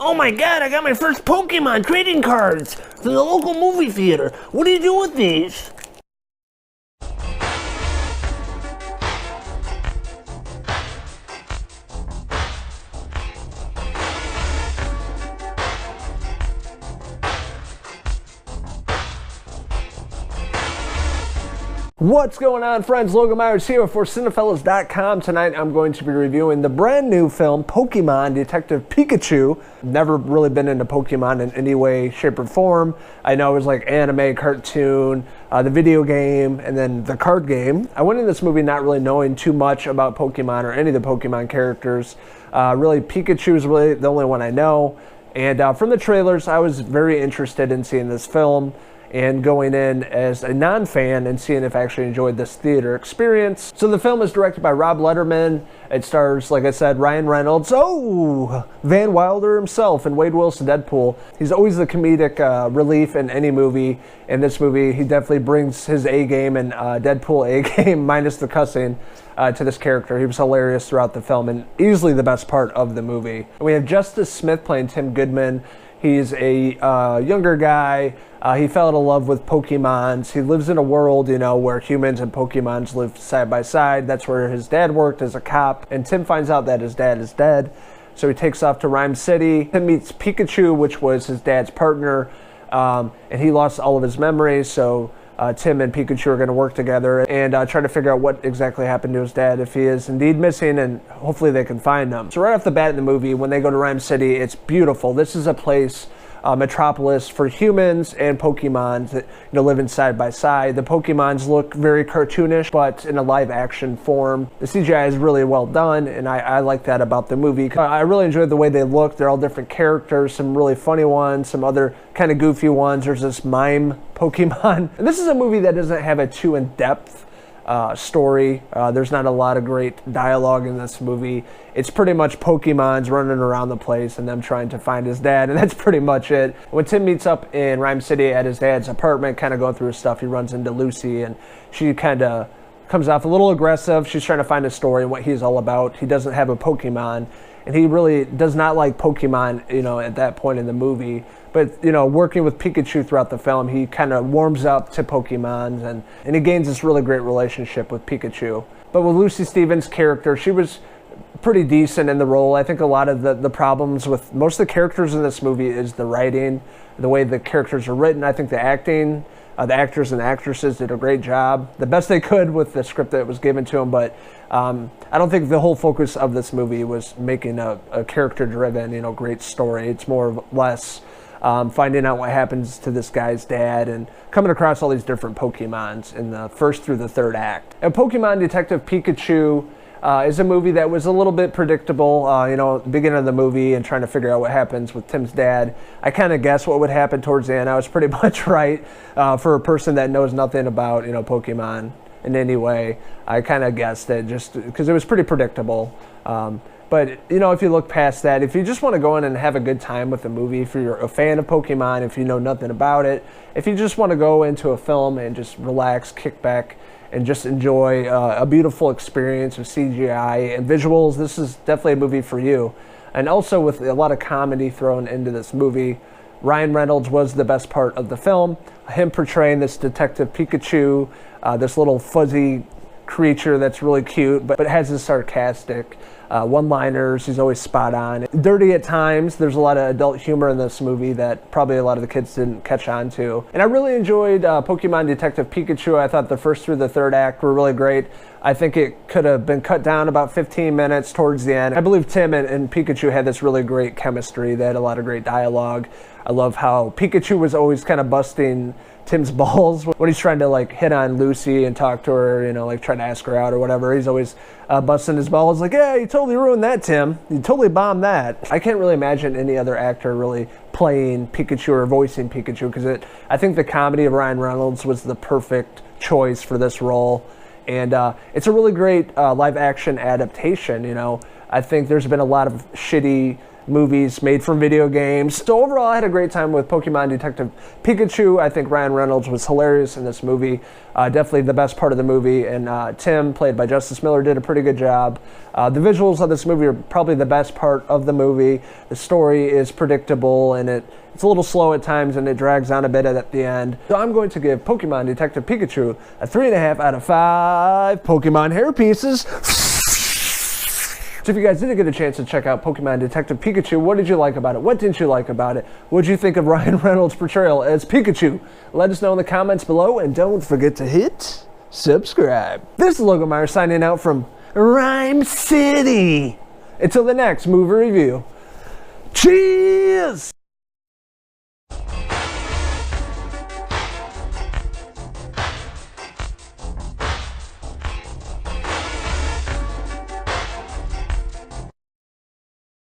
Oh my god, I got my first Pokemon trading cards from the local movie theater. What do you do with these? What's going on, friends? Logan Myerz here for Cinephellas.com. Tonight I'm going to be reviewing the brand new film Pokémon Detective Pikachu. Never really been into Pokemon in any way, shape, or form. I know it was like anime, cartoon, the video game, and then the card game. I went in this movie not really knowing too much about Pokemon or any of the Pokemon characters. Really, Pikachu is really the only one I know. And from the trailers, I was very interested in seeing this film and going in as a non-fan and seeing if I actually enjoyed this theater experience. So the film is directed by Letterman. It stars, like I said, Ryan Reynolds. Oh, Van Wilder himself and Wade Wilson Deadpool. He's always the comedic relief in any movie. In this movie, he definitely brings his A game and Deadpool A game minus the cussing to this character. He was hilarious throughout the film and easily the best part of the movie. And we have Justice Smith playing Tim Goodman. He's a younger guy. He fell in love with Pokemons. He lives in a world, where humans and Pokemons live side by side. That's where his dad worked as a cop. And Tim finds out that his dad is dead. So he takes off to Ryme City. Tim meets Pikachu, which was his dad's partner. And he lost all of his memories. So Tim and Pikachu are going to work together and try to figure out what exactly happened to his dad, if he is indeed missing, and hopefully they can find him. So right off the bat in the movie, when they go to Ryme City, it's beautiful. This is a place, metropolis for humans and Pokemons that living side by side. The Pokemons look very cartoonish, but in a live action form. The CGI is really well done, and I like that about the movie. I really enjoyed the way they look. They're all different characters, some really funny ones, some other kind of goofy ones. There's this mime Pokemon. And this is a movie that doesn't have a too in-depth story. There's not a lot of great dialogue in this movie. It's pretty much Pokemons running around the place and them trying to find his dad, and that's pretty much it. When Tim meets up in Ryme City at his dad's apartment, kind of going through his stuff, he runs into Lucy, and she kind of comes off a little aggressive. She's trying to find a story and what he's all about. He doesn't have a Pokemon, and he really does not like Pokemon, at that point in the movie. But, working with Pikachu throughout the film, he kind of warms up to Pokemon, and he gains this really great relationship with Pikachu. But with Lucy Stevens' character, she was pretty decent in the role. I think a lot of the problems with most of the characters in this movie is the writing, the way the characters are written. I think the acting, the actors and actresses did a great job, the best they could with the script that was given to them. But I don't think the whole focus of this movie was making a character-driven, great story. It's more or less finding out what happens to this guy's dad and coming across all these different Pokemons in the first through the third act. And Pokemon Detective Pikachu is a movie that was a little bit predictable, the beginning of the movie and trying to figure out what happens with Tim's dad. I kind of guessed what would happen towards the end. I was pretty much right for a person that knows nothing about, Pokemon in any way. I kind of guessed it just because it was pretty predictable. But, if you look past that, if you just want to go in and have a good time with the movie, if you're a fan of Pokemon, if you know nothing about it, if you just want to go into a film and just relax, kick back, and just enjoy a beautiful experience of CGI and visuals, this is definitely a movie for you. And also with a lot of comedy thrown into this movie, Ryan Reynolds was the best part of the film. Him portraying this Detective Pikachu, this little fuzzy creature that's really cute, but has this sarcastic one-liners. He's always spot on. Dirty at times. There's a lot of adult humor in this movie that probably a lot of the kids didn't catch on to. And I really enjoyed Pokemon Detective Pikachu. I thought the first through the third act were really great. I think it could have been cut down about 15 minutes towards the end. I believe Tim and Pikachu had this really great chemistry. They had a lot of great dialogue. I love how Pikachu was always kind of busting Tim's balls when he's trying to hit on Lucy and talk to her, trying to ask her out or whatever. He's always busting his balls yeah, you totally ruined that, Tim. You totally bombed that. I can't really imagine any other actor really playing Pikachu or voicing Pikachu because I think the comedy of Ryan Reynolds was the perfect choice for this role. And it's a really great live action adaptation, I think there's been a lot of shitty movies made from video games. So overall, I had a great time with Pokemon Detective Pikachu. I think Ryan Reynolds was hilarious in this movie. Definitely the best part of the movie. And Tim, played by Justice Miller, did a pretty good job. The visuals of this movie are probably the best part of the movie. The story is predictable, and it's a little slow at times, and it drags on a bit at the end. So I'm going to give Pokemon Detective Pikachu a 3.5 out of 5 Pokemon hair pieces. So if you guys didn't get a chance to check out Pokemon Detective Pikachu, what did you like about it? What didn't you like about it? What did you think of Ryan Reynolds' portrayal as Pikachu? Let us know in the comments below, and don't forget to hit subscribe. This is Logan Myerz signing out from Ryme City. Until the next movie review. Cheers!